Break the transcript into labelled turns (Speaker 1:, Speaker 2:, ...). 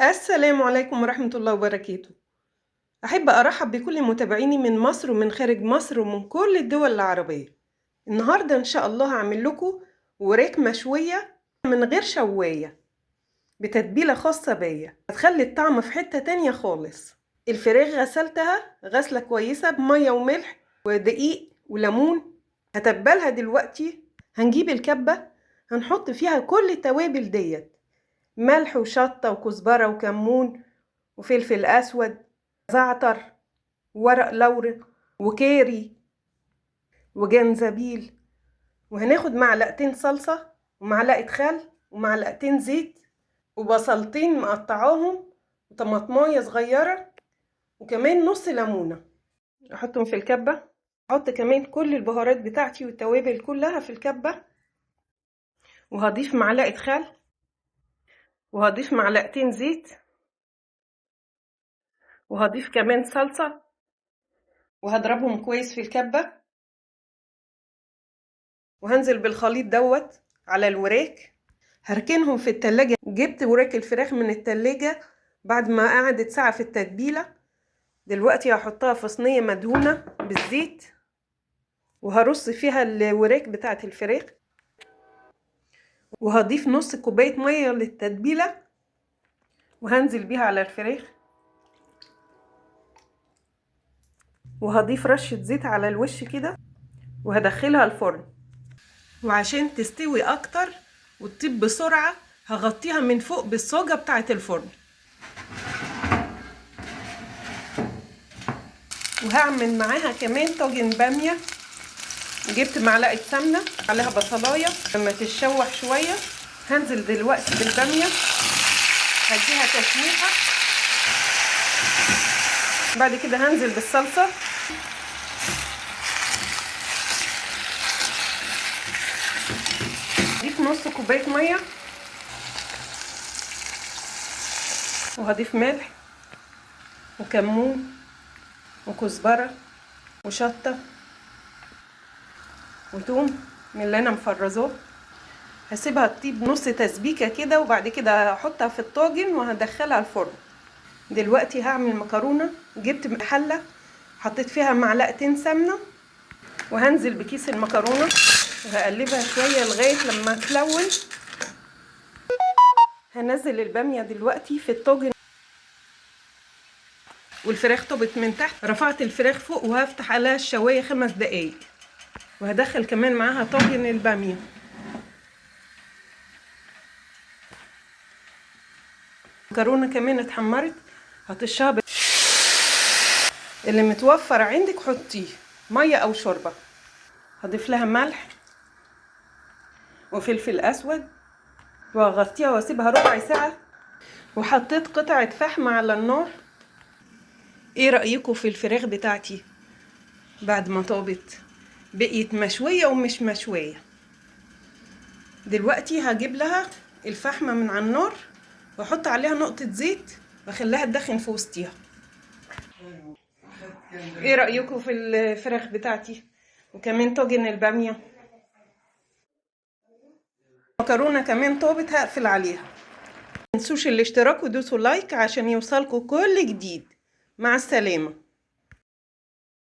Speaker 1: السلام عليكم ورحمة الله وبركاته. أحب أرحب بكل متابعيني من مصر ومن خارج مصر ومن كل الدول العربية. النهاردة إن شاء الله هعمل لكم وراك مشوية من غير شواية بتتبيلة خاصة بيا هتخلي الطعم في حتة تانية خالص. الفراخ غسلتها غسلة كويسة بمية وملح ودقيق وليمون. هتبلها دلوقتي. هنجيب الكبة هنحط فيها كل التوابل ديت: ملح وشطة وكزبرة وكمون وفلفل أسود، زعتر، ورق لورا وكاري وجنزبيل. وهناخد معلقتين صلصة ومعلقة خل ومعلقتين زيت وبصلتين مقطعاهم وطماطماية صغيرة وكمان نص ليمونة احطهم في الكبة. احط كمان كل البهارات بتاعتي والتوابل كلها في الكبة، وهضيف معلقة خل وهضيف معلقتين زيت وهضيف كمان صلصة وهضربهم كويس في الكبة، وهنزل بالخليط دوت على الوراك. هركنهم في التلاجة. جبت وراك الفراخ من التلاجة بعد ما قعدت ساعة في التتبيلة. دلوقتي هحطها في صينية مدهونة بالزيت وهرص فيها الوراك بتاعت الفراخ، وهضيف نص كوباية مية للتتبيلة وهنزل بيها على الفراخ، وهضيف رشة زيت على الوش كده وهدخلها الفرن. وعشان تستوي اكتر وتطيب بسرعة هغطيها من فوق بالصاجة بتاعة الفرن. وهعمل معاها كمان طاجن بامية. جبت معلقة سمنة عليها بصلاية لما تتشوح شوية. هنزل دلوقتي بالبامية هديها تشويحة. بعد كده هنزل بالصلصة هضيف نص كوباية مية وهضيف ملح وكمون وكزبرة وشطة وثوم من اللي انا مفرزاه. هسيبها تطيب نص تسبيكة كده وبعد كده هحطها في الطاجن وهدخلها الفرن. دلوقتي هعمل مكرونة. جبت حلة حطيت فيها معلقتين سمنة وهنزل بكيس المكرونة وهقلبها شوية لغاية لما تلون. هنزل البامية دلوقتي في الطاجن والفراخ طبت من تحت. رفعت الفراخ فوق وهفتح عليها الشواية 5 دقايق وهدخل كمان معاها طاجن البامية. المكرونة كمان اتحمرت. هتشرب اللي متوفر عندك حطيه مية او شوربة. هضيف لها ملح وفلفل اسود وهغطيها واسيبها ربع ساعة. وحطيت قطعة فحم على النار. ايه رأيكم في الفراخ بتاعتي بعد ما طابت؟ بقيت مشوية ومش مشوية. دلوقتي هجيب لها الفحمة من على النار واحط عليها نقطة زيت واخليها تدخن في وسطيها. ايه رأيكم في الفراخ بتاعتي وكمان طاجن البامية؟ مكرونة كمان طابت هقفل عليها. متنسوش الاشتراك ودوسوا لايك عشان يوصلكوا كل جديد. مع السلامة.